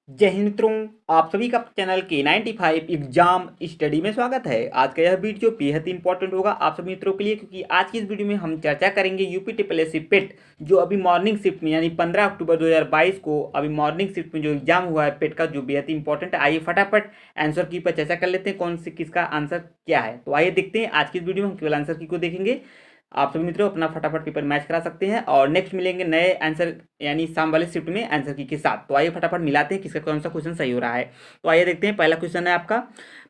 जय हिंद मित्रों। आप सभी का चैनल के 95 एग्जाम स्टडी में स्वागत है। आज का यह वीडियो बेहद इंपॉर्टेंट होगा आप सभी मित्रों के लिए, क्योंकि आज की इस वीडियो में हम चर्चा करेंगे यूपी ट्रिपल एस सी पेट जो अभी मॉर्निंग शिफ्ट में यानी 15 अक्टूबर 2022 को अभी मॉर्निंग शिफ्ट में जो एग्जाम हुआ है पेट का, जो बेहद इंपॉर्टेंट है। आइए फटाफट आंसर की पर चर्चा कर लेते हैं, कौन से किसका आंसर क्या है। तो आइए देखते हैं आज की इस वीडियो में हम केवल आंसर की को देखेंगे। आप सभी मित्रों अपना फटाफट पेपर मैच करा सकते हैं और नेक्स्ट मिलेंगे नए आंसर यानी शाम वाले शिफ्ट में आंसर की के साथ। तो आइए फटाफट मिलाते हैं किसका कौन सा क्वेश्चन सही हो रहा है। तो आइए देखते हैं। पहला क्वेश्चन है आपका।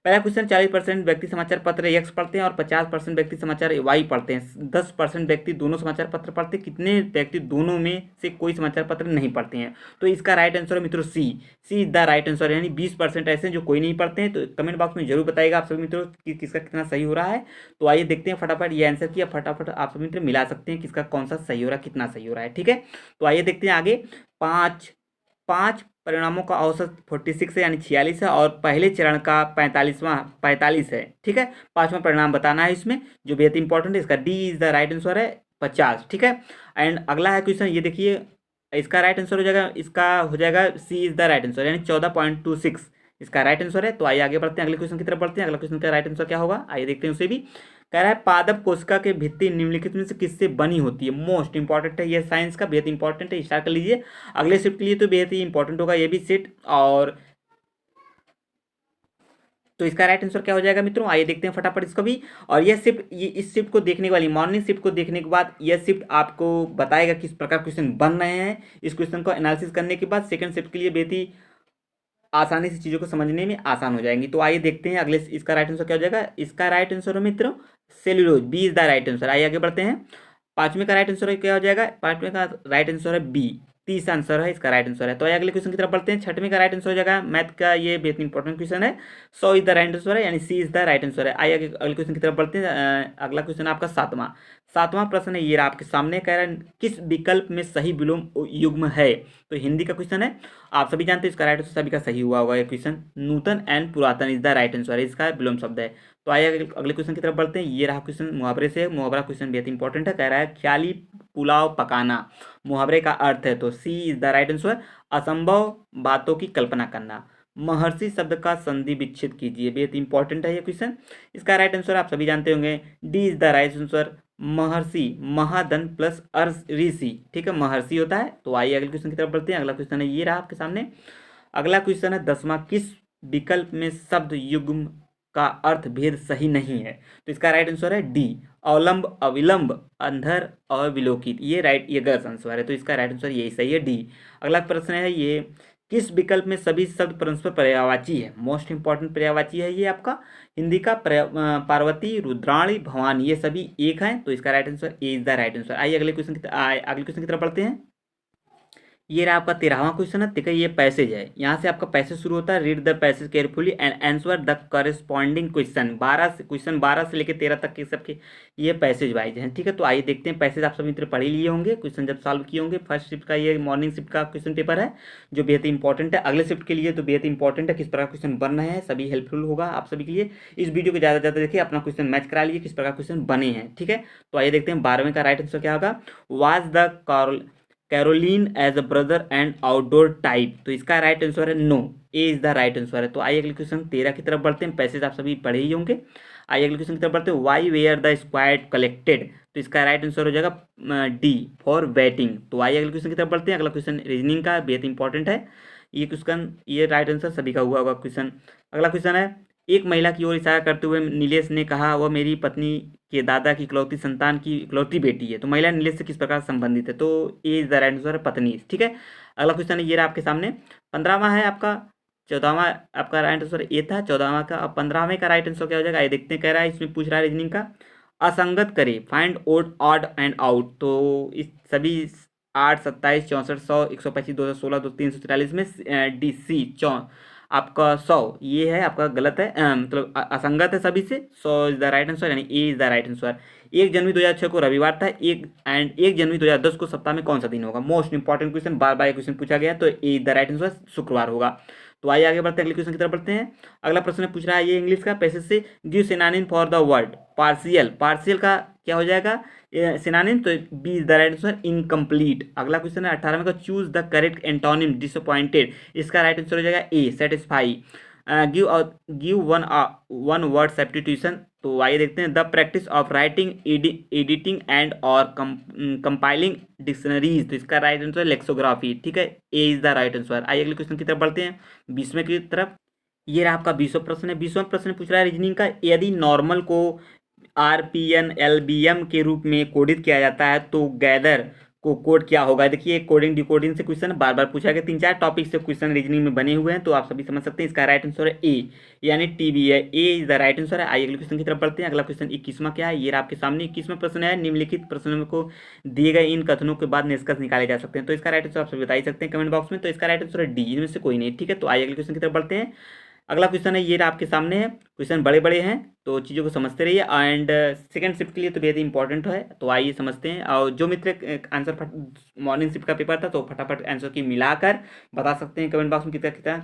पहला क्वेश्चन 40% व्यक्ति समाचार पत्र एक्स पढ़ते हैं और 50% व्यक्ति समाचार वाई पढ़ते हैं। 10% व्यक्ति दोनों समाचार पत्र पढ़ते हैं। कितने व्यक्ति दोनों में से कोई समाचार पत्र नहीं पढ़ते हैं? तो इसका राइट आंसर है मित्रों सी। सी इज द राइट आंसर, यानी 20% ऐसे हैं जो कोई नहीं पढ़ते हैं। तो कमेंट बॉक्स में जरूर बताइएगा आप सभी मित्रों कि किसका कितना सही हो रहा है। तो आइए देखते हैं फटाफट ये आंसर किया, फटाफट आप सभी मित्र मिला सकते हैं किसका कौन सा सही हो रहा है, कितना सही हो रहा है। ठीक है, तो आइए देखते हैं आगे। पाँच पांच परिणामों का औसत 46 है यानी 46 है, और पहले चरण का 45 है। ठीक है, पांचवा परिणाम बताना है इसमें, जो बेहद इंपॉर्टेंट है। इसका D is the right answer है 50। ठीक है, एंड अगला है क्वेश्चन, ये देखिए। इसका राइट आंसर हो जाएगा, इसका हो जाएगा सी इज द राइट आंसर, यानी 14.26 इसका राइट आंसर है। तो आइए आगे बढ़ते हैं, अगले क्वेश्चन की तरफ बढ़ते हैं। अगला क्वेश्चन का राइट आंसर क्या होगा, आइए देखते हैं उसे भी। कह रहा है पादप कोशिका के भित्ति निम्नलिखित में से किससे बनी होती है? मोस्ट इंपॉर्टेंट है, ये साइंस का बेहद इंपॉर्टेंट है, स्टार्ट कर लीजिए। अगले शिफ्ट के लिए तो बेहद ही इंपॉर्टेंट होगा ये भी सेट। और तो इसका राइट आंसर क्या हो जाएगा मित्रों, आइए देखते हैं फटाफट इसको भी। और यह शिफ्ट, ये इस शिफ्ट को देखने वाली मॉर्निंग शिफ्ट को देखने के बाद यह शिफ्ट आपको बताएगा किस प्रकार क्वेश्चन बन रहे हैं। इस क्वेश्चन को एनालिसिस करने के बाद सेकंड शिफ्ट के लिए बेहद ही आसानी से चीज़ों को समझने में आसान हो जाएंगी। तो आइए देखते हैं अगले, इसका राइट आंसर क्या हो जाएगा। इसका राइट आंसर है मित्रों cellulose, B is the right answer. आइए आगे बढ़ते हैं। पांचवें का राइट आंसर क्या हो जाएगा, पांचवें का राइट आंसर है बी, 30 आंसर है इसका राइट आंसर है। तो आइए अगले क्वेश्चन की तरफ बढ़ते हैं। छठवें का राइट आंसर हो जाएगा, मैथ का ये बेहद इंपॉर्टेंट क्वेश्चन है, 100 इज द राइट आंसर है, यानी सी इज द राइट आंसर है। आइए अगले क्वेश्चन की तरफ बढ़ते हैं। अगला क्वेश्चन आपका सातवां सातवां प्रश्न है, ये रहा आपके सामने। कह रहा है किस विकल्प में सही विलोम युग्म है? तो हिंदी का क्वेश्चन है, आप सभी जानते हैं इसका राइट आंसर सभी का सही हुआ होगा। ये क्वेश्चन नूतन एंड पुरातन इज द राइट आंसर है, इसका विलोम शब्द है। तो आइए अगले क्वेश्चन की तरफ बढ़ते हैं। ये रहा क्वेश्चन मुहावरे से, मुहावरा क्वेश्चन बेहद इंपॉर्टेंट है। कह रहा है ख्याली पुलाव पकाना मुहावरे का अर्थ है, तो सी इज द राइट आंसर, असंभव बातों की कल्पना करना। महर्षि शब्द का संधि विच्छेद कीजिए, बेहद इंपॉर्टेंट है ये क्वेश्चन। इसका राइट आंसर आप सभी जानते होंगे, D is the right answer, Maharshi महाधन plus अर्ष ऋषि। ठीक है, महर्षि होता है। तो आइए अगले क्वेश्चन की तरफ बढ़ते हैं। अगला क्वेश्चन है, ये रहा आपके सामने। अगला क्वेश्चन है 10वां, किस विकल्प में शब्द युग्म का अर्थ भेद सही नहीं है? तो इसका राइट आंसर है डी, अवलंब अविलंब अंधर और विलोकित। ये राइट, ये गलत आंसर है, तो इसका राइट आंसर यही सही है, डी। अगला प्रश्न है ये, किस विकल्प में सभी शब्द परस्पर पर्यायवाची है? मोस्ट इंपॉर्टेंट पर्यायवाची है ये आपका हिंदी का। पार्वती, रुद्राणी, भवानी, ये सभी एक हैं, तो इसका right answer A is the right answer. आइए अगले क्वेश्चन की तरफ बढ़ते हैं। ये रहा आपका 13वां क्वेश्चन है। देखिए ये पैसेज है, यहाँ से आपका पैसेज शुरू होता है। Read the passage carefully and answer the corresponding question. 12 से लेकर 13 तक के सबके ये पैसेज वाइज हैं। ठीक है, तो आइए देखते हैं। पैसेज आप सभी मित्र पढ़ ही लिए होंगे, क्वेश्चन जब सॉल्व किए होंगे। फर्स्ट शिफ्ट का ये मॉर्निंग शिफ्ट का क्वेश्चन पेपर है, जो बेहद इंपॉर्टेंट है। अगले शिफ्ट के लिए तो बेहद इंपॉर्टेंट है, किस प्रकार क्वेश्चन बन रहे हैं, सभी हेल्पफुल होगा आप सभी के लिए। इस वीडियो को ज़्यादा से ज़्यादा देखिए, अपना क्वेश्चन मैच करा लीजिए किस प्रकार क्वेश्चन बने हैं। ठीक है, तो आइए देखते हैं 12वें का राइट आंसर क्या होगा। Was the Caroline age a brother and outdoor type? तो इसका राइट आंसर है no, A is the right answer है। तो आइए अगले क्वेश्चन 13 की तरफ बढ़ते हैं। पैसेज आप सभी पढ़े ही होंगे। आइए अगले क्वेश्चन की तरफ बढ़ते हैं। Why where the squad collected? तो इसका राइट आंसर हो जाएगा डी, फॉर बैटिंग। तो आइए अगले क्वेश्चन की तरफ बढ़ते हैं। अगला क्वेश्चन रीजनिंग का बेहद इंपॉर्टेंट है ये क्वेश्चन, ये राइट आंसर सभी का हुआ होगा क्वेश्चन। अगला क्वेश्चन है, एक महिला की ओर इशारा करते हुए नीलेश ने कहा वह मेरी पत्नी के दादा की इकलौती संतान की इकलौती बेटी है। तो महिला नीलेश से किस प्रकार संबंधित है? तो ए इज द राइट आंसर है पत्नी। ठीक है, अगला क्वेश्चन है ये रहा आपके सामने। 15वां है आपका, 14वां आपका राइट आंसर ए था 14वां का। अब 15वें का राइट आंसर क्या हो जाएगा, ये देखते हैं। कह रहा है इसमें पूछ रहा है रीजनिंग का, असंगत करे, find odd odd and out. तो इस सभी 8, 27, 64, 100, 125, 216, 343 में डी सी आपका 100 ये है आपका गलत है, मतलब असंगत है सभी से। 100 इज द राइट आंसर, यानी ए इज द राइट आंसर। 1 जनवरी 2006 को रविवार था, 1 जनवरी 2010 को सप्ताह में कौन सा दिन होगा? मोस्ट इंपॉर्टेंट क्वेश्चन, बार बार क्वेश्चन पूछा गया, तो ए इज द राइट आंसर शुक्रवार होगा। तो आइए आगे बढ़ते हैं, अगले क्वेश्चन की तरफ बढ़ते हैं। अगला प्रश्न पूछ रहा है ये इंग्लिश का पैसेज से, give synonym for the word partial. Partial का क्या हो जाएगा, सिनोनिम, तो B is the right answer incomplete. अगला क्वेश्चन है 18वें का, choose the correct antonym disappointed. इसका राइट आंसर हो जाएगा A satisfy. Give one word substitution. तो आइए देखते हैं, the practice of writing, editing and और कंपाइलिंग डिक्शनरीज। तो इसका राइट आंसर लेक्सोग्राफी, ठीक है, A is the right answer. आइए अगले क्वेश्चन की तरफ बढ़ते हैं, 20वें की तरफ। ये रहा आपका 20वां प्रश्न है। 20वां प्रश्न पूछ रहा है रीजनिंग का, यदि नॉर्मल को आरपीएन एलबीएम के रूप में कोडित किया जाता है तो गैदर को कोड क्या होगा। देखिए कोडिंग डिकोडिंग से क्वेश्चन बार बार पूछा गया, 3-4 टॉपिक से क्वेश्चन रीजनिंग में बने हुए हैं, तो आप सभी समझ सकते हैं। इसका राइट आंसर है ए, यानी टीबी है, A is the right answer है। आइए अगले क्वेश्चन की तरफ बढ़ते हैं। अगला क्वेश्चन 21वां क्या है, ये आपके सामने 21वां प्रश्न है। निम्नलिखित प्रश्नों को दिए गए इन कथनों के बाद निष्कर्ष निकाले जा सकते हैं। तो इसका राइट आंसर आप सभी बता ही सकते हैं कमेंट बॉक्स में। तो इसका राइट आंसर है डी, इनमें से कोई नहीं, ठीक है। तो आइए अगले क्वेश्चन की तरफ बढ़ते हैं। अगला क्वेश्चन है, ये आपके सामने है। क्वेश्चन बड़े बड़े हैं तो चीज़ों को समझते रहिए, एंड सेकंड शिफ्ट के लिए तो बेहद इंपॉर्टेंट है। तो आइए समझते हैं। और जो मित्र आंसर मॉर्निंग शिफ्ट का पेपर था तो फटाफट आंसर की मिलाकर बता सकते हैं कमेंट बॉक्स में कितना कितना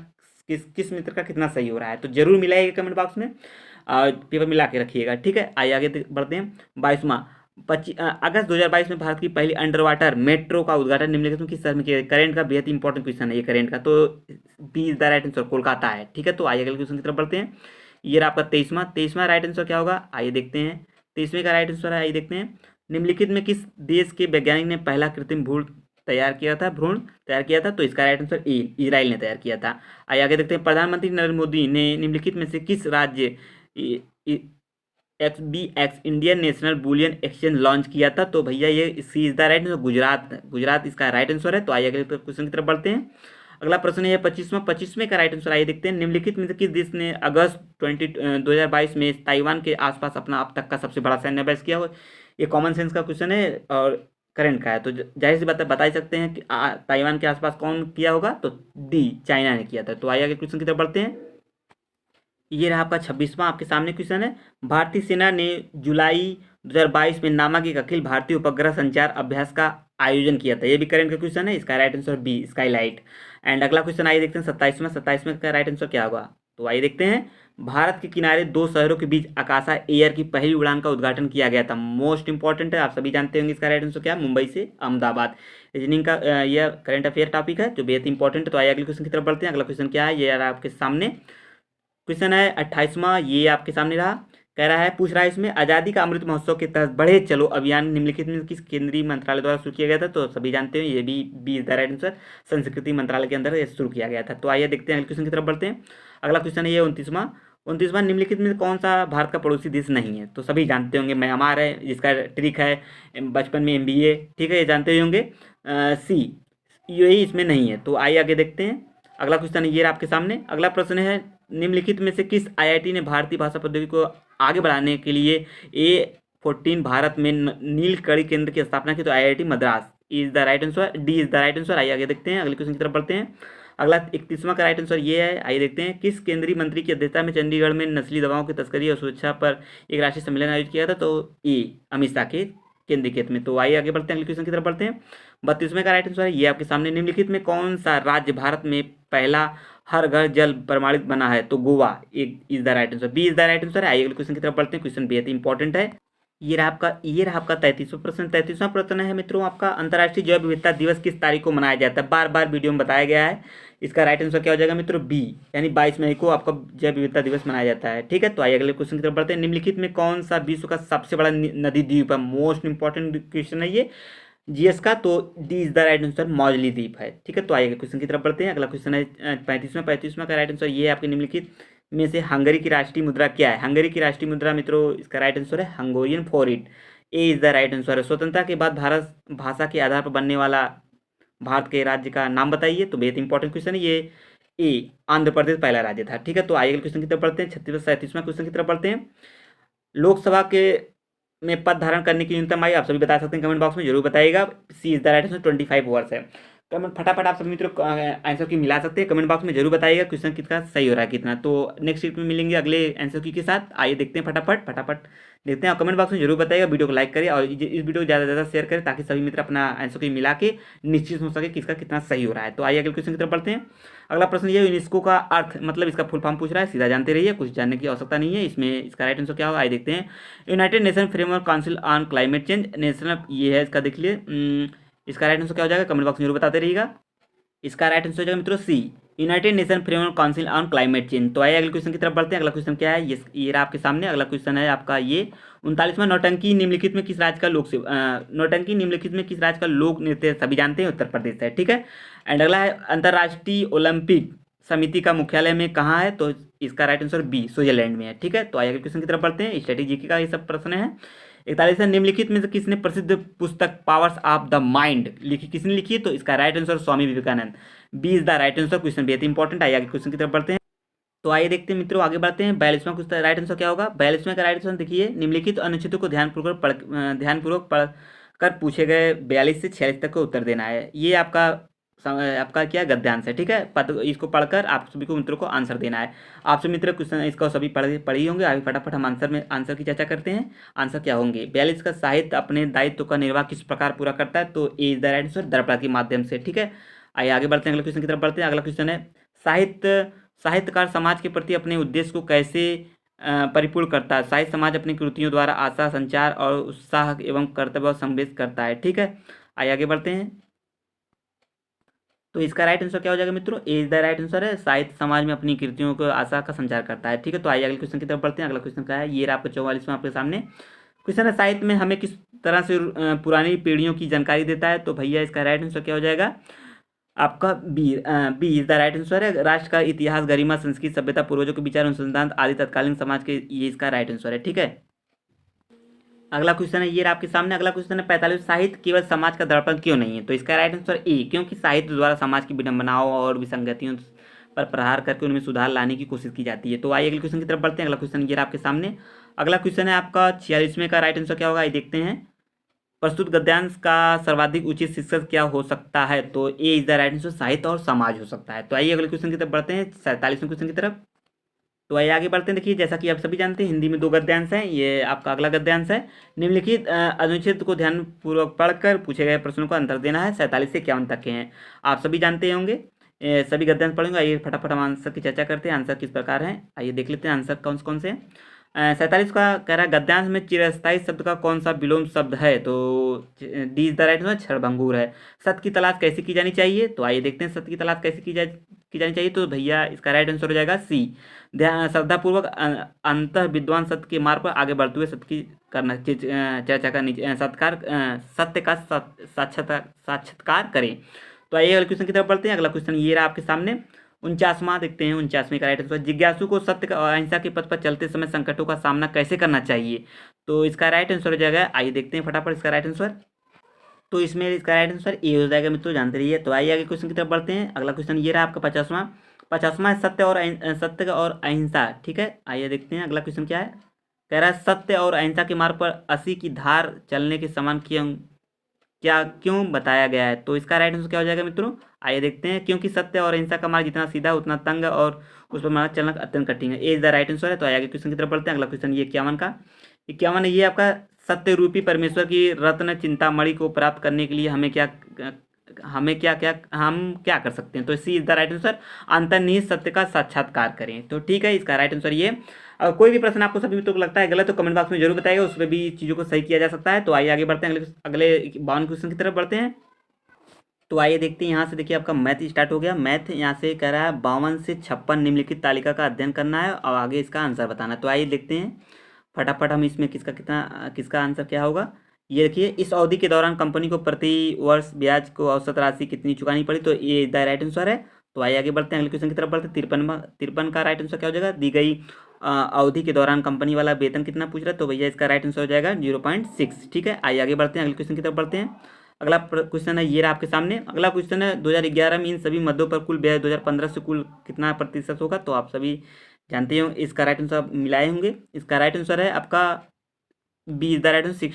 किस मित्र का कितना सही हो रहा है। तो जरूर मिलाइएगा कमेंट बॉक्स में, पेपर मिला के रखिएगा, ठीक है। आइए आगे बढ़ते हैं। 22वां, अगस्त 2022 में भारत की पहली अंडर वाटर मेट्रो का उद्घाटन निम्नलिखित में किस शहर में किया। करेंट का बेहद इंपॉर्टेंट क्वेश्चन है ये करेंट का, तो B is the right answer Kolkata है, ठीक है। तो आइए अगले क्वेश्चन की तरफ बढ़ते हैं। ये रहा आपका 23वां राइट आंसर क्या होगा, आइए देखते हैं। 23वें का राइट आंसर है, आइए देखते हैं, निम्नलिखित में किस देश के वैज्ञानिक ने पहला कृत्रिम भ्रूण तैयार किया था। तो इसका राइट आंसर ए, इजराइल ने तैयार किया था। आइए आगे देखते हैं। प्रधानमंत्री नरेंद्र मोदी ने निम्नलिखित में से किस राज्य XBX Indian national bullion exchange launch किया था। तो भैया ये C is the right answer, Gujarat इसका राइट आंसर है। तो आइए अगले क्वेश्चन की तरफ बढ़ते हैं। अगला प्रश्न है 25वें का राइट आंसर, आइए देखते हैं। निम्नलिखित में से किस देश ने अगस्त 2022 में ताइवान के आसपास अपना अब तक का सबसे बड़ा सैन्य अभ्यास किया हो। ये कॉमन सेंस का क्वेश्चन है और करंट का है, तो जाहिर सी बात है बता ही सकते हैं कि ताइवान के आसपास कौन किया होगा। तो डी, चाइना ने किया था। तो आइए आगे क्वेश्चन की तरफ बढ़ते हैं। ये रहा आपका 26वां आपके सामने क्वेश्चन है। भारतीय सेना ने जुलाई 2022 में नामक एक अखिल भारतीय उपग्रह संचार अभ्यास का आयोजन किया था। ये भी करंट का क्वेश्चन है, इसका right answer B, skylight. And अगला क्वेश्चन आइए देखते हैं 27वें का राइट आंसर क्या होगा। तो आइए देखते हैं। भारत के किनारे 2 शहरों के बीच आकाशा एयर की पहली उड़ान का उद्घाटन किया गया था। मोस्ट इंपॉर्टेंट है, आप सभी जानते होंगे इसका राइट आंसर क्या है, मुंबई से अहमदाबाद। रीजनिंग का यह करंट अफेयर टॉपिक है जो बेहद इंपॉर्टेंट है। तो आइए अगले क्वेश्चन की तरफ बढ़ते हैं। अगला क्वेश्चन क्या है, ये आपके सामने क्वेश्चन है 28वां, ये आपके सामने रहा। कह रहा है, पूछ रहा है इसमें, आज़ादी का अमृत महोत्सव के तहत बढ़े चलो अभियान निम्नलिखित में किस केंद्रीय मंत्रालय द्वारा शुरू किया गया था। तो सभी जानते हैं ये भी B is the right answer, संस्कृति मंत्रालय के अंदर शुरू किया गया था। तो आइए देखते हैं अगले क्वेश्चन की तरफ बढ़ते हैं। अगला क्वेश्चन है ये 29वां, निम्नलिखित में कौन सा भारत का पड़ोसी देश नहीं है। तो सभी जानते होंगे म्यांमार है, जिसका ट्रिक है बचपन में MBA, ठीक है, ये जानते ही होंगे। सी, यही इसमें नहीं है। तो आइए आगे देखते हैं। अगला क्वेश्चन ये आपके सामने। अगला प्रश्न है, निम्नलिखित में से किस IIT ने भारतीय भाषा प्रौद्योगिकी को आगे बढ़ाने के लिए A14 भारत में नीलकणी केंद्र की स्थापना की। तो IIT Madras is the right answer, D is the right answer. आइए आगे देखते हैं, अगले क्वेश्चन की तरफ बढ़ते हैं। अगला 31वां का राइट आंसर ये है, आइए देखते हैं। किस केंद्रीय मंत्री की अध्यक्षता में चंडीगढ़ में नस्ली दवाओं की तस्करी और सुरक्षा पर एक राष्ट्रीय सम्मेलन आयोजित किया था। तो ए, अमित शाह के केंद्रीय क्षेत्र में। तो आइए आगे बढ़ते हैं, अगले क्वेश्चन की तरफ बढ़ते हैं। 32वें का राइट आंसर है ये आपके सामने, निम्नलिखित में कौन सा राज्य भारत में पहला हर घर जल प्रमाणित बना है। तो गोवा एक is the right answer, B is the right answer है। आइए अगले क्वेश्चन की तरफ बढ़ते हैं। क्वेश्चन बेहद इंपॉर्टेंट है। ये रहा आपका 33वां प्रश्न। 33वां प्रश्न है मित्रों आपका, अंतर्राष्ट्रीय जैव विविधता दिवस किस तारीख को मनाया जाता है। बार बार वीडियो में बताया गया है। इसका राइट आंसर क्या हो जाएगा मित्रों, बी, यानी 22 मई को आपका जैव विविधता दिवस मनाया जाता है, ठीक है। तो आइए अगले क्वेश्चन की तरफ बढ़ते हैं। निम्नलिखित में कौन सा विश्व का सबसे बड़ा नदी द्वीप है। मोस्ट इंपॉर्टेंट क्वेश्चन है ये GS का। तो D is the right answer, Majuli द्वीप है, ठीक है। तो आइए क्वेश्चन की तरफ बढ़ते हैं। अगला क्वेश्चन है 35वां का राइट आंसर ये है आपके, निम्नलिखित में से हंगरी की राष्ट्रीय मुद्रा क्या है। हंगरी की राष्ट्रीय मुद्रा मित्रों, इसका राइट आंसर है हंगोरियन फॉरिट, ए इज द राइट आंसर है। स्वतंत्रता के बाद भारत भाषा के आधार पर बनने वाला भारत के राज्य का नाम बताइए। तो बेहद इंपॉर्टेंट क्वेश्चन है ये, ए, आंध्र प्रदेश पहला राज्य था, ठीक है। तो आइए क्वेश्चन की तरफ बढ़ते हैं। 37वां क्वेश्चन की तरफ बढ़ते हैं। लोकसभा के में पद धारण करने की न्यूनतम आयु आप सभी बता सकते हैं कमेंट बॉक्स में, जरूर बताइएगा। सी इज द राइट आंसर, 25 वर्ष है। कमेंट फटाफट आप सभी मित्रों आंसर की मिला सकते हैं, कमेंट बॉक्स में जरूर बताइएगा क्वेश्चन कितना सही हो रहा है कितना। तो नेक्स्ट वीक में मिलेंगे अगले आंसर की के साथ। आइए देखते हैं फटाफट फटाफट देखते हैं, और कमेंट बॉक्स में जरूर बताइएगा, वीडियो को लाइक करें और इस वीडियो को ज़्यादा से ज़्यादा शेयर करें ताकि सभी मित्र अपना आंसर की मिला के निश्चित हो सके किसका कितना सही हो रहा है। तो आइए अगले क्वेश्चन की तरफ बढ़ते हैं। अगला प्रश्न ये यूनेस्को का अर्थ मतलब इसका फुल फॉर्म पूछ रहा है, सीधा जानते रहिए, कुछ जानने की आवश्यकता नहीं है इसमें। इसका राइट आंसर क्या होगा आइए देखते हैं। United Nation framework council on climate change, national ये है इसका, देख लिए इसका राइट आंसर क्या हो जाएगा, कमेंट बॉक्स में जरूर बताते रहिएगा। इसका राइट आंसर हो जाएगा मित्रों C, United Nation framework council on climate change. तो आइए अगले क्वेश्चन की तरफ बढ़ते हैं। अगला क्वेश्चन क्या है, ये रहा आपके सामने। अगला क्वेश्चन है आपका ये 39वां, नौटंकी निम्नलिखित में किस राज्य का लोक नौटंकी निम्नलिखित में किस राज्य का लोक नृत्य, सभी जानते हैं उत्तर प्रदेश है, ठीक है। एंड अगला है अंतर्राष्ट्रीय ओलंपिक समिति का मुख्यालय में कहाँ है, तो इसका राइट आंसर बी, स्विट्जरलैंड में है, ठीक है। तो आइए अगले क्वेश्चन की तरफ बढ़ते हैं, स्ट्रेटेजी का ये सब प्रश्न है। 41 निम्नलिखित में से किसने प्रसिद्ध पुस्तक पावर्स ऑफ द माइंड लिखी, किसने लिखी, तो इसका right answer Swami Vivekananda, B is the right answer. Question बेहद इंपॉर्टेंट। आइए आगे क्वेश्चन की तरफ बढ़ते हैं। तो आइए देखते हैं मित्रों, आगे बढ़ते हैं। 42वां क्वेश्चन राइट आंसर क्या होगा, 42वें का राइट आंसर देखिए, निम्नलिखित अनुच्छेदों को ध्यानपूर्वक पढ़ कर पूछे गए 42 से 46 तक को उत्तर देना है। ये आपका क्या गद्यांश है, ठीक है। इसको पढ़कर आप सभी को मित्रों को आंसर देना है। आप सभी मित्र क्वेश्चन इसको सभी पढ़ी होंगे। आगे फटाफट हम आंसर की चर्चा करते हैं। आंसर क्या होंगे, 42 का साहित्य अपने दायित्व का निर्वाह किस प्रकार पूरा करता है, तो ए इज द राइट आंसर, दर्पण के माध्यम से, ठीक है। आइए आगे बढ़ते हैं, अगले क्वेश्चन की तरफ बढ़ते हैं। अगला क्वेश्चन है साहित्यकार समाज के प्रति अपने उद्देश्य को कैसे परिपूर्ण करता है। साहित्य समाज अपनी कृतियों द्वारा आशा, संचार और उत्साह एवं कर्तव्य संवेद करता है, ठीक है। आइए आगे बढ़ते हैं। तो इसका राइट आंसर क्या हो जाएगा मित्रों, ए इज द राइट आंसर है, साहित्य समाज में अपनी कृतियों को आशा का संचार करता है, ठीक है। तो आइए अगले क्वेश्चन की तरफ बढ़ते हैं। अगला क्वेश्चन क्या है, ये रहा आपका 44वां आपके सामने क्वेश्चन है, साहित्य में हमें किस तरह से पुरानी पीढ़ियों की जानकारी देता है, तो भैया इसका राइट आंसर क्या हो जाएगा आपका B is the right answer है, राष्ट्र का इतिहास, गरिमा, संस्कृति, सभ्यता, पूर्वजों के विचार, अनुसंधान आदि तत्कालीन समाज के, ये इसका राइट आंसर है, ठीक है। अगला क्वेश्चन है ये रहा आपके सामने। अगला क्वेश्चन है 45, साहित्य केवल समाज का दर्पण क्यों नहीं है, तो इसका राइट आंसर ए, क्योंकि साहित्य द्वारा समाज की विडंबनाओं और विसंगतियों पर प्रहार करके उनमें सुधार लाने की कोशिश की जाती है। तो आइए अगले क्वेश्चन की तरफ बढ़ते हैं। अगला क्वेश्चन ये रहा आपके सामने। अगला क्वेश्चन है आपका 46वें का राइट आंसर क्या होगा, ये देखते हैं। प्रस्तुत गद्यांश का सर्वाधिक उचित शीर्षक क्या हो सकता है, तो ए इज द राइट आंसर, साहित्य और समाज हो सकता है। तो आइए अगले क्वेश्चन की तरफ बढ़ते हैं, 47वें क्वेश्चन की तरफ। तो आइए आगे बढ़ते हैं। देखिए जैसा कि आप सभी जानते हैं हिंदी में 2 गद्यांश हैं, ये आपका अगला गद्यांश है। निम्नलिखित अनुच्छेद को ध्यानपूर्वक पढ़कर पूछे गए प्रश्नों का आंसर देना है, 47 से 51 तक के हैं, आप सभी जानते होंगे। सभी गद्यांश पढ़ेंगे। आइए फटाफट हम आंसर की चर्चा करते हैं, आंसर किस प्रकार है आइए देख लेते हैं आंसर कौन कौन से हैं। 47 का कह रहा है, गद्यांश में चिरस्थायी शब्द का कौन सा विलोम शब्द है, तो D is the right answer, क्षणभंगुर है। सत्य की तलाश कैसे की जानी चाहिए, तो आइए देखते हैं सत्य की तलाश कैसे की जानी चाहिए, तो भैया इसका राइट आंसर हो जाएगा सी, ध्यान श्रद्धापूर्वक अंत विद्वान सत्य के मार्ग पर आगे बढ़ते हुए सत्य की करना चर्चा करनी, सत्य का साक्षात्कार करें। तो आइए अगले क्वेश्चन की तरफ बढ़ते हैं। अगला क्वेश्चन ये रहा आपके सामने 49वां, देखते हैं 49वें का राइट आंसर, जिज्ञासु को सत्य और अहिंसा के पथ पर चलते समय संकटों का सामना कैसे करना चाहिए, तो इसका राइट आंसर हो जाएगा, आइए देखते हैं फटाफट इसका राइट आंसर। तो इसमें इसका राइट आंसर ए हो जाएगा मित्रों, जानते रहिए। तो आइए आगे क्वेश्चन की तरफ बढ़ते हैं। अगला क्वेश्चन ये रहा आपका 50वां सत्य और अहिंसा, ठीक है। आइए देखते हैं अगला क्वेश्चन क्या है, कह रहा है सत्य और अहिंसा के मार्ग पर 80 की धार चलने के समान क्यों बताया गया है, तो इसका राइट आंसर क्या हो जाएगा मित्रों, आइए देखते हैं। क्योंकि सत्य और अहिंसा का मार्ग जितना सीधा उतना तंग और उस पर मार्ग चलना अत्यंत कठिन है, A is the right answer है। तो आइए क्वेश्चन की तरफ बढ़ते हैं। अगला क्वेश्चन ये 51 है, ये आपका सत्य रूपी परमेश्वर की रत्न चिंतामणि को प्राप्त करने के लिए हम क्या कर सकते हैं, तो सी इज द राइट आंसर, अंतर्निहित सत्य का साक्षात्कार करें। तो ठीक है, इसका राइट आंसर ये। कोई भी प्रश्न आपको सभी मित्रों को लगता है गलत तो कमेंट बॉक्स में जरूर बताइएगा, उसमें भी चीज़ों को सही किया जा सकता है। तो आइए आगे बढ़ते हैं, अगले 52 क्वेश्चन की तरफ बढ़ते हैं। तो आइए देखते हैं, यहाँ से देखिए आपका मैथ स्टार्ट हो गया। मैथ यहाँ से कह रहा है 52 से 56 निम्नलिखित तालिका का अध्ययन करना है और आगे इसका आंसर बताना है। तो आइए देखते हैं फटाफट हम इसमें किसका आंसर क्या होगा। ये देखिए, इस अवधि के दौरान कंपनी को प्रति वर्ष ब्याज को औसत राशि कितनी चुकानी पड़ी, तो ये द राइट आंसर है। तो आइए आगे बढ़ते हैं, अगले क्वेश्चन की तरफ बढ़ते हैं। 53 का राइट आंसर क्या हो जाएगा, दी गई अवधि के दौरान कंपनी वाला वेतन कितना पूछ रहा है, तो भैया इसका राइट आंसर हो जाएगा 0.6, ठीक है। आइए आगे बढ़ते हैं, अगले क्वेश्चन की तरफ बढ़ते हैं। अगला क्वेश्चन है ये रहा आपके सामने। अगला क्वेश्चन है 2011 में इन सभी मदों पर कुल ब्याज 2015 से कुल कितना प्रतिशत होगा, तो आप सभी जानते हो इसका राइट आंसर मिलाए होंगे। इसका राइट आंसर है आपका B is the right answer,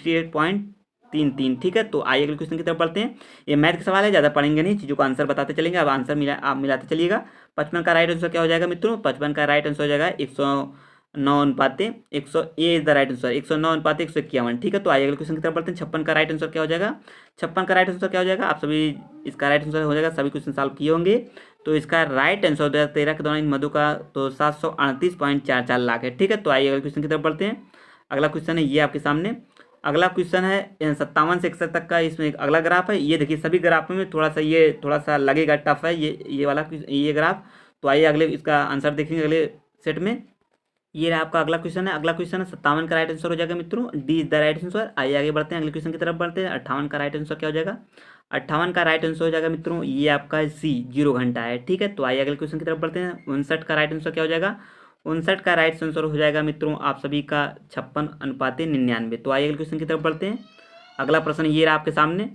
3 3, ठीक है। तो आइए अगले क्वेश्चन की तरफ बढ़ते हैं। ये मैथ का सवाल है, ज़्यादा पढ़ेंगे नहीं, चीज़ों को आंसर बताते चलेंगे। अब आंसर आप मिलाते चलिएगा। 55 का राइट आंसर क्या हो जाएगा मित्रों? 55 का राइट आंसर हो जाएगा 109 अनुपाते 100, ए इज द राइट आंसर, 109 अनुपाते 151, ठीक है। तो आइए अगले क्वेश्चन की तरफ बढ़ते हैं। 56 का राइट आंसर क्या हो जाएगा? 56 का राइट आंसर क्या हो जाएगा? आप सभी इसका राइट आंसर हो जाएगा, सभी क्वेश्चन सॉल्व किए होंगे। तो इसका राइट आंसर 2013 के दौरान इन मधु का तो 738.44 लाख है, ठीक है। तो आइए अगले क्वेश्चन की तरफ बढ़ते हैं। अगला क्वेश्चन है ये आपके सामने। अगला क्वेश्चन है 57 से 61 तक का, इसमें एक अगला ग्राफ है। ये देखिए सभी ग्राफ में थोड़ा सा लगेगा टफ है ये वाला ये ग्राफ। तो आइए अगले इसका आंसर देखेंगे अगले सेट में। ये रहा आपका अगला क्वेश्चन है। अगला क्वेश्चन है 57 का राइट आंसर हो जाएगा मित्रों, D is the right answer. आइए आगे बढ़ते हैं, अगले क्वेश्चन की तरफ बढ़ते हैं। 58 का राइट आंसर क्या हो जाएगा? 58 का राइट आंसर हो जाएगा मित्रों, ये आपका सी 0 घंटा है, ठीक है। तो आइए अगले क्वेश्चन की तरफ बढ़ते हैं। 59 का राइट आंसर क्या हो जाएगा? 59 का राइट आंसर हो जाएगा मित्रों आप सभी का 56/99। तो आइए अगले क्वेश्चन की तरफ बढ़ते हैं। अगला प्रश्न ये रहा आपके सामने।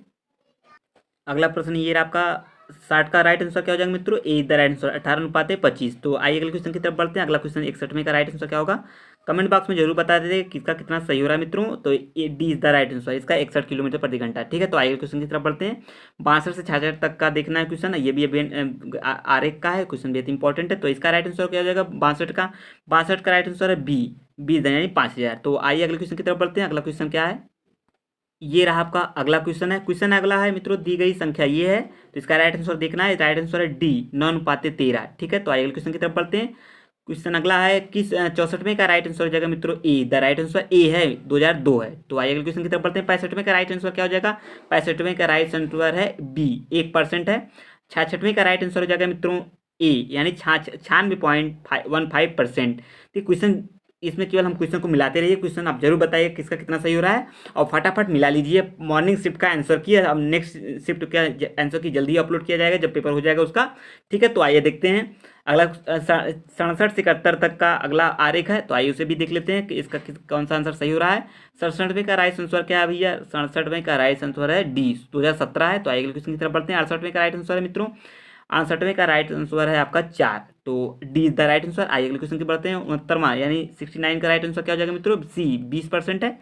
अगला प्रश्न ये रहा आपका 60 का राइट आंसर क्या हो जाएगा मित्रों? ए द राइट आंसर, 18/25। तो आइए अगले क्वेश्चन की तरफ बढ़ते हैं। अगला क्वेश्चन 61 का राइट आंसर क्या होगा? कमेंट बॉक्स में जरूर बता दीजिए किसका कितना सही हो रहा है मित्रों। तो A D is the right answer, इसका 61 किलोमीटर प्रति घंटा, ठीक है। तो आइए क्वेश्चन की तरफ बढ़ते हैं। 62 से 66 तक का देखना है क्वेश्चन, ये भी आरेख का है क्वेश्चन, बहुत इंपॉर्टेंट है। तो इसका राइट आंसर क्या हो जाएगा? 62 का राइट आंसर है बी 20 यानी 5000। तो आइए अगले क्वेश्चन की तरफ बढ़ते हैं। अगला क्वेश्चन क्या है? ये रहा आपका अगला क्वेश्चन है। क्वेश्चन अगला है मित्रों, दी गई संख्या ये है, तो इसका राइट आंसर देखना है। राइट आंसर है डी 9/13, ठीक है। तो आइए अगले क्वेश्चन की तरफ बढ़ते हैं। क्वेश्चन अगला है किस 64वें का राइट आंसर हो जाएगा मित्रों? ए द राइट आंसर ए है 2002 है। तो आइए अगले क्वेश्चन की तरफ बढ़ते हैं। 65वें का राइट आंसर क्या हो जाएगा? 65वें का राइट आंसर है बी 1% है। 66वें का राइट आंसर हो जाएगा मित्रों ए यानी 96.15%। तो क्वेश्चन इसमें केवल हम क्वेश्चन को मिलाते रहिए। क्वेश्चन आप जरूर बताइए किसका कितना सही हो रहा है और फटाफट मिला लीजिए। मॉर्निंग शिफ्ट का आंसर किया, अब नेक्स्ट शिफ्ट का आंसर की जल्दी अपलोड किया जाएगा जब पेपर हो जाएगा उसका, ठीक है। तो आइए देखते हैं अगला 67 से 71 तक का अगला आरेख है। तो आइए उसे भी देख लेते हैं कि इसका कौन सा आंसर सही हो रहा है। 67वें का राइट आंसर क्या है भैया? 67वें का राइट आंसर है डी 2017 है। तो आइए क्वेश्चन की तरफ बढ़ते हैं। 68वें का राइट आंसर है मित्रों, 68वें का राइट आंसर है आपका 4, तो D is the right answer. आइए अगले क्वेश्चन की बढ़ते हैं। 69वां यानी 69 का राइट आंसर क्या हो जाएगा मित्रों? सी 20% है।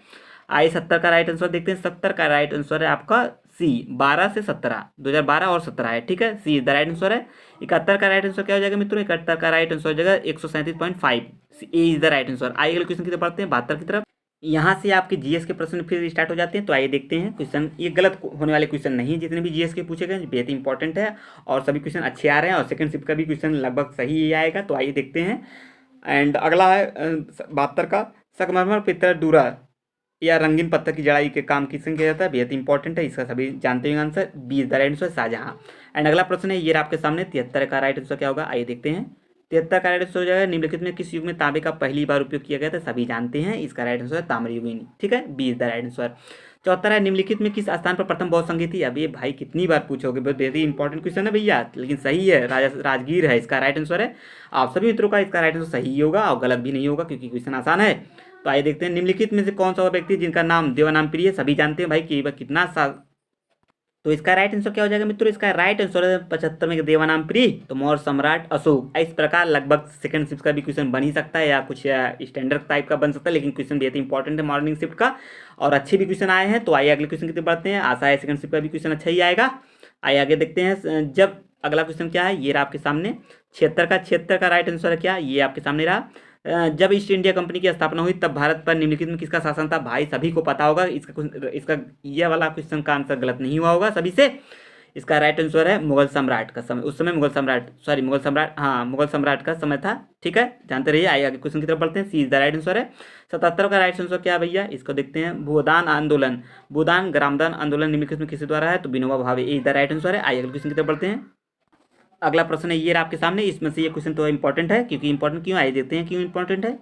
आइए 70 का राइट आंसर देखते हैं। 70 का राइट आंसर है आपका सी 12 से 17, 2012 और 17 है, ठीक है। सी इज द राइट आंसर है। 71 का राइट आंसर क्या हो जाएगा मित्रों? 71 का राइट आंसर हो जाएगा 137.5, ए इज द राइट आंसर। आइए अगले क्वेश्चन की तरफ बढ़ते हैं। 72 की तरफ। यहाँ से आपके जीएस के प्रश्न फिर स्टार्ट हो जाते हैं। तो आइए देखते हैं क्वेश्चन, ये गलत होने वाले क्वेश्चन नहीं है, जितने भी जीएस के पूछे गए बेहद इंपॉर्टेंट है और सभी क्वेश्चन अच्छे आ रहे हैं और सेकंड शिफ्ट का भी क्वेश्चन लगभग सही ही आएगा। तो आइए देखते हैं। एंड अगला है 72 का, संगमरमर पित्तल डूरा या रंगीन पत्थर की जड़ाई के काम किसने किया जाता है? बेहद इंपॉर्टेंट है, इसका सभी जानते हैं answer. B is the right answer, Shahjahan. And अगला प्रश्न है ये आपके सामने। 73 का राइट आंसर क्या होगा? आइए देखते हैं। 73 का राइट आंसर हो जाएगा निम्नलिखित में किस युग में तांबे का पहली बार उपयोग किया गया था? सभी जानते हैं, इसका राइट आंसर है ताम्रयुगीन, ठीक है। B is the right answer. 74 है निम्नलिखित में किस स्थान पर प्रथम बौद्ध संगीत थी? अब ये भाई कितनी बार पूछोगे, बहुत ही इंपॉर्टेंट क्वेश्चन है भैया, लेकिन सही है, राजगीर है, इसका राइट आंसर है। आप सभी मित्रों का इसका राइट आंसर सही होगा और गलत भी नहीं होगा क्योंकि क्वेश्चन आसान है। तो आइए देखते हैं निम्नलिखित में से कौन सा व्यक्ति जिनका नाम देवानाम प्रिय है? सभी जानते हैं भाई कि वह कितना साल। तो इसका राइट आंसर क्या हो जाएगा मित्रों? इसका राइट आंसर है 75 में देवानाम प्रिय, तो मौर्य सम्राट अशोक। इस प्रकार लगभग सेकंड शिफ्ट का भी क्वेश्चन बन ही सकता है या कुछ स्टैंडर्ड टाइप का बन सकता है, लेकिन क्वेश्चन बहुत इंपॉर्टेंट है मॉर्निंग शिफ्ट का और अच्छे भी क्वेश्चन आए हैं। तो आइए अगले क्वेश्चन की तरफ बढ़ते हैं। आशा है सेकंड शिफ्ट का भी क्वेश्चन अच्छा ही आएगा। आइए आगे देखते हैं। जब अगला क्वेश्चन क्या है, ये रहा आपके सामने। 76 का राइट आंसर है क्या? ये आपके सामने रहा। जब ईस्ट इंडिया कंपनी की स्थापना हुई तब भारत पर निम्नलिखित में किसका शासन था? भाई सभी को पता होगा, इसका ये वाला क्वेश्चन का आंसर गलत नहीं हुआ होगा सभी से। इसका राइट आंसर है मुगल सम्राट का समय, उस समय मुगल सम्राट का समय था, ठीक है, जानते रहिए। आइए आगे क्वेश्चन की तरफ बढ़ते हैं। सी इज द राइट आंसर है। 77 का राइट आंसर क्या भैया? इसको देखते हैं। भूदान ग्रामदान आंदोलन निम्नलिखित में किसके द्वारा है? तो Vinoba Bhave, is the right answer है। आइए अगले क्वेश्चन की तरफ बढ़ते हैं। अगला प्रश्न है ये रहा आपके सामने। इसमें से ये क्वेश्चन तो इंपॉर्टेंट है, क्योंकि इंपॉर्टेंट क्यों? आइए देखते हैं क्यों इंपॉर्टेंट है।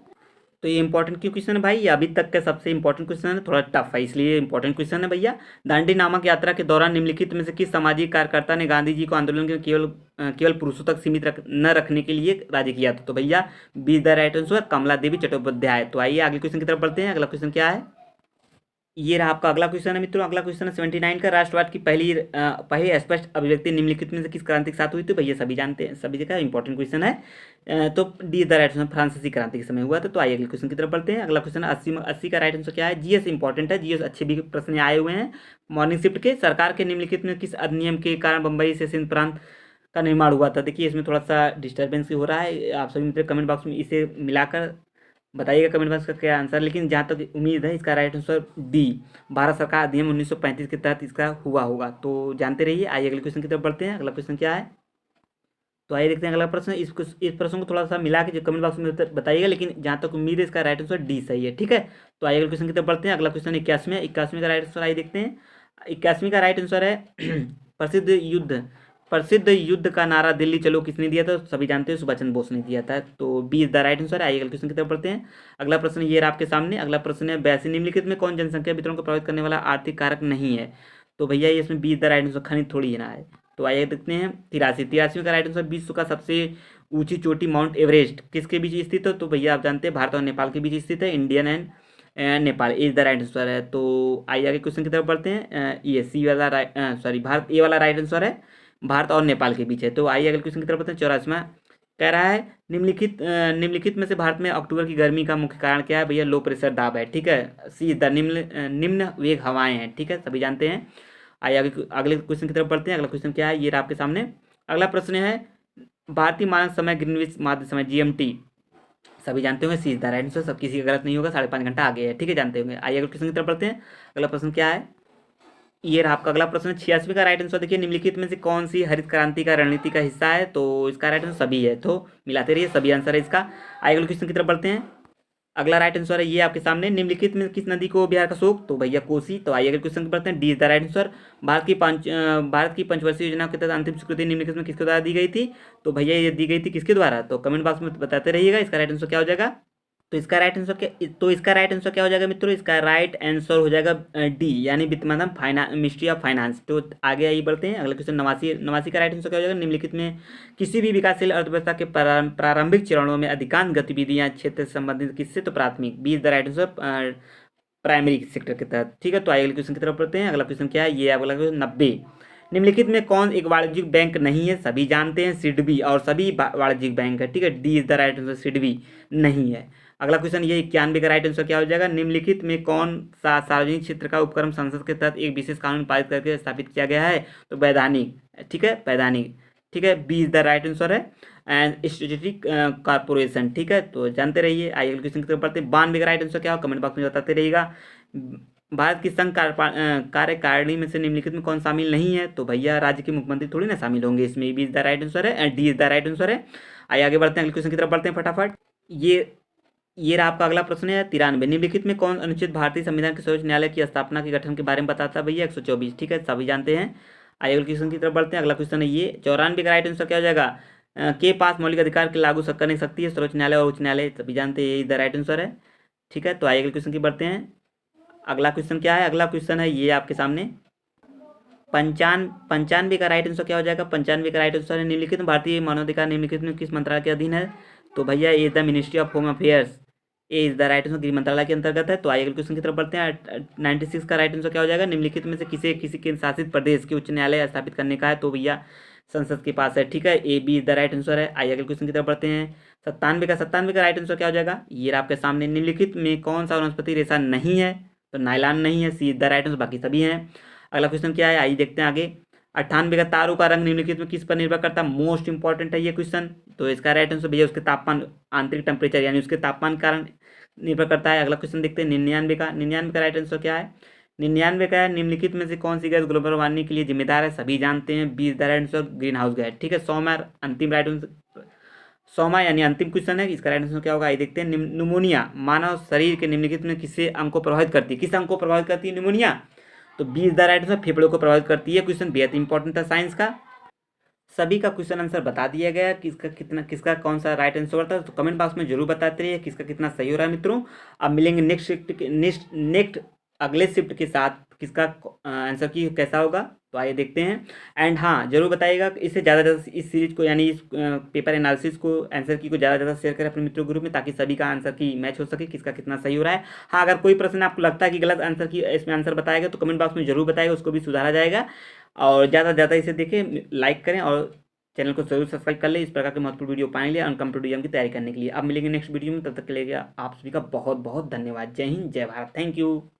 तो ये इंपॉर्टेंट क्यों क्वेश्चन है भाई? ये अभी तक का सबसे इंपॉर्टेंट क्वेश्चन है, थोड़ा टफ है इसलिए इंपॉर्टेंट क्वेश्चन है भैया। दांडी नामक यात्रा के दौरान निम्नलिखित में से किस सामाजिक कार्यकर्ता ने गांधी जी को आंदोलन के केवल पुरुषों तक सीमित न रखने के लिए राजी किया था? तो भैया बी द राइट आंसर कमला देवी चट्टोपाध्याय। तो आइए आगे क्वेश्चन की तरफ बढ़ते हैं। अगला क्वेश्चन क्या है? ये रहा आपका अगला क्वेश्चन है मित्रों। अगला क्वेश्चन है 79 का, राष्ट्रवाद की पहली स्पष्ट अभिव्यक्ति निम्नलिखित में से किस क्रांति के साथ हुई? तो भैया सभी जानते हैं, सभी जगह इंपॉर्टेंट क्वेश्चन है। तो डी द राइट आंसर फ्रांसीसी क्रांति के समय हुआ था। तो आइए अगले क्वेश्चन की तरफ बढ़ते हैं। अगला क्वेश्चन 80 का राइट आंसर क्या है? जीएस इंपॉर्टेंट है, जीएस अच्छे भी प्रश्न आए हुए हैं मॉर्निंग शिफ्ट के। सरकार के निम्नलिखित में किस अधिनियम के कारण बंबई से सिंध प्रांत का निर्माण हुआ था? देखिए इसमें थोड़ा सा डिस्टर्बेंस हो रहा है, आप सभी मित्र कमेंट बॉक्स में इसे मिलाकर बताइएगा कमेंट बॉक्स का क्या आंसर। लेकिन जहाँ तक उम्मीद है इसका राइट आंसर डी, भारत सरकार अधिनियम 1935 के तहत इसका हुआ होगा। तो जानते रहिए। आइए अगले क्वेश्चन की तरफ बढ़ते हैं। अगला क्वेश्चन क्या है? तो आइए देखते हैं अगला प्रश्न। इस प्रश्न को थोड़ा सा मिला के जो कमेंट बॉक्स में बताइएगा, लेकिन जहाँ तक उम्मीद है इसका राइट आंसर डी सही है। ठीक है, तो आइए अगले क्वेश्चन की तरफ बढ़ते हैं। अगला क्वेश्चन 81 है। 81 का राइट आंसर आइए देखते हैं। 81 का राइट आंसर है प्रसिद्ध युद्ध का नारा दिल्ली चलो किसने दिया था? सभी जानते हैं सुभाष चंद्र बोस ने दिया था। तो B is the right answer है। आइए अगले क्वेश्चन की तरफ बढ़ते हैं। अगला प्रश्न ये रहा आपके सामने। अगला प्रश्न है 82 निम्नलिखित में कौन जनसंख्या वितरण को प्रभावित करने वाला आर्थिक कारक नहीं है? तो भैया ये इसमें B is the right answer, खनिज थोड़ी है ना है। तो आइए देखते हैं 83 का राइट आंसर, विश्व का सबसे ऊंची चोटी माउंट एवरेस्ट किसके बीच स्थित है? तो भैया आप जानते हैं भारत और नेपाल के बीच स्थित है, Indian and Nepal is the right answer है। तो आइए आगे क्वेश्चन की तरफ बढ़ते हैं। ये सी वाला भारत ए वाला राइट आंसर है, भारत और नेपाल के बीच है। तो आइए अगले क्वेश्चन की तरफ बढ़ते हैं। 84वां कह रहा है निम्नलिखित में से भारत में अक्टूबर की गर्मी का मुख्य कारण क्या है? भैया लो प्रेशर दाब है। ठीक है, सी द निम्न वेग हवाएं हैं। ठीक है, सभी जानते हैं। आइए आगे अगले क्वेश्चन की तरफ बढ़ते हैं। अगला क्वेश्चन क्या है? ये रहा आपके सामने। अगला प्रश्न है भारतीय मानक समय ग्रीनविच माध्य समय जीएमटी, सभी जानते होंगे सी इज द राइट आंसर, सब किसी का गलत नहीं होगा, 5.5 घंटा आगे है। ठीक है, जानते होंगे। आइए अगले क्वेश्चन की तरफ बढ़ते हैं। अगला प्रश्न क्या है? ये रहा आपका अगला प्रश्न 86 का राइट आंसर। देखिए निम्नलिखित में से कौन सी हरित क्रांति का रणनीति का हिस्सा है? तो इसका राइट आंसर सभी है, तो मिलाते रहिए, सभी आंसर है इसका। आइए अगले क्वेश्चन की तरफ बढ़ते हैं। अगला राइट आंसर है ये आपके सामने, निम्नलिखित में किस नदी को बिहार का शोक? तो भैया कोसी। तो आइए अगले क्वेश्चन की बढ़ते हैं। D is the right answer. Bharat की पंचवर्षीय योजना के तहत अंतिम स्वीकृति निम्नलिखित में किसके द्वारा दी गई थी? तो भैया ये दी गई थी किसके द्वारा? तो कमेंट बॉक्स में बताते रहिएगा इसका राइट आंसर क्या हो जाएगा। इसका राइट आंसर क्या हो जाएगा मित्रों? इसका राइट आंसर हो जाएगा डी, यानी वित्त मंत्रालय, मिनिस्ट्री ऑफ फाइनेंस। तो आगे आइए बढ़ते हैं। अगला क्वेश्चन 89 का राइट आंसर क्या हो जाएगा? निम्नलिखित में किसी भी विकासशील अर्थव्यवस्था के प्रारंभिक चरणों में अधिकांश गतिविधियां क्षेत्र से संबंधित किससे? तो प्राथमिक, B is the right answer, primary sector के तहत। ठीक है, तो आइए अगले क्वेश्चन की तरफ बढ़ते हैं। अगला क्वेश्चन क्या है? ये अगला क्वेश्चन 90, निम्नलिखित में कौन एक वाणिज्यिक बैंक नहीं है? सभी जानते हैं सिडबी, और सभी वाणिज्यिक बैंक है। ठीक है, D is the right answer, SIDBI नहीं है। अगला क्वेश्चन ये 91 का राइट आंसर क्या हो जाएगा? निम्नलिखित में कौन सा सार्वजनिक क्षेत्र का उपक्रम संसद के तहत एक विशेष कानून पारित करके स्थापित किया गया है? तो वैधानिक। ठीक है, वैधानिक। ठीक है, B is the right answer है, एंड स्टैट्यूटरी कॉर्पोरेशन। ठीक है, तो जानते रहिए। आइए क्वेश्चन की तरफ बढ़ते हैं। 92 का राइट आंसर क्या हो? कमेंट बॉक्स में बताते रहिएगा। भारत की संघ कार्यकारिणी में से निम्नलिखित में कौन शामिल नहीं है? तो भैया राज्य के मुख्यमंत्री थोड़ी ना शामिल होंगे इसमें, B is the right answer है, and D is the right answer है। आइए आगे बढ़ते हैं, अगले क्वेश्चन की तरफ बढ़ते हैं फटाफट। ये रहा आपका अगला प्रश्न है 93, निम्नलिखित में कौन अनुच्छेद भारतीय संविधान के सर्वोच्च न्यायालय की स्थापना के गठन के बारे में बताता है? भैया 124। ठीक है, सभी जानते हैं। आइए अगले क्वेश्चन की तरफ बढ़ते हैं। अगला क्वेश्चन है ये 94 का राइट आंसर क्या हो जाएगा? के पास मौलिक अधिकार के लागू करने की शक्ति है सर्वोच्च न्यायालय और उच्च न्यायालय, सभी जानते हैं, ये द राइट आंसर है। ठीक है, तो आइए अगले क्वेश्चन की बढ़ते हैं। अगला क्वेश्चन क्या है? अगला क्वेश्चन है ये आपके सामने 95 का राइट आंसर क्या हो जाएगा? 95 का राइट आंसर है निम्नलिखित में भारतीय मानवाधिकार निम्नलिखित में किस मंत्रालय के अधीन है? तो भैया ये the ministry of home affairs, A is the right answer, गृह मंत्रालय के अंतर्गत है। तो आइए अगले क्वेश्चन की तरफ बढ़ते हैं। 96 का राइट आंसर क्या हो जाएगा? निम्नलिखित में से किसी केंद्र शासित प्रदेश के उच्च न्यायालय स्थापित करने का है? तो भैया संसद के पास है। ठीक है, A B is the right answer है। आइए अगले क्वेश्चन की तरफ बढ़ते हैं। 97 का राइट आंसर क्या हो जाएगा? ये आपके सामने, निम्नलिखित में कौन सा वनस्पति रेशा नहीं है? तो नायलॉन नहीं है, सी इज द राइट आंसर, बाकी सभी हैं। अगला क्वेश्चन क्या है? आइए देखते हैं आगे। 98 का तारों का रंग निम्नलिखित में किस पर निर्भर करता है? मोस्ट इंपॉर्टेंट है ये क्वेश्चन। तो इसका राइट आंसर भैया उसके तापमान, आंतरिक टेम्परेचर यानी उसके तापमान के कारण निर्भर करता है। अगला क्वेश्चन देखते हैं 99 का राइट आंसर क्या है? 99 का है, निम्नलिखित में से कौन सी गैस ग्लोबल वार्मिंग के लिए जिम्मेदार है? सभी जानते हैं, B is the right answer, greenhouse gas. ठीक है, 100वां यानी अंतिम क्वेश्चन है, इसका राइट आंसर क्या होगा? आइए देखते हैं। निमोनिया मानव शरीर के निम्नलिखित में किसे अंग को प्रभावित करती है? किस अंग को प्रभावित करती है निमोनिया? तो B is the right answer, फेफड़ों को प्रभावित करती है। क्वेश्चन बेहद इंपॉर्टेंट था साइंस का, सभी का क्वेश्चन आंसर बता दिया गया, किसका कौन सा राइट आंसर होता है। तो कमेंट बॉक्स में जरूर बताते रहिए किसका कितना सही हो रहा है मित्रों। अब मिलेंगे नेक्स्ट अगले शिफ्ट के साथ किसका आंसर की कैसा होगा। तो आइए देखते हैं। एंड हाँ, जरूर बताइएगा इससे ज़्यादा ज़्यादा इस सीरीज को यानी इस पेपर एनालिसिस को आंसर की को ज़्यादा ज़्यादा शेयर करें अपने मित्रों ग्रुप में, ताकि सभी का आंसर की मैच हो सके, किसका कितना सही हो रहा है। हाँ, अगर कोई प्रश्न आपको लगता है कि गलत आंसर की इसमें आंसर बताएगा तो कमेंट बॉक्स में जरूर बताएगा, उसको भी सुधारा जाएगा। और ज़्यादा से ज़्यादा इसे देखें, लाइक करें और चैनल को जरूर सब्सक्राइब कर ले इस प्रकार के महत्वपूर्ण वीडियो पाने के लिए, अनकम्पिटेटिव एग्जाम की तैयारी करने के लिए। अब मिलेंगे नेक्स्ट वीडियो में, तब तक के लिए आप सभी का बहुत बहुत धन्यवाद। जय हिंद, जय भारत, थैंक यू।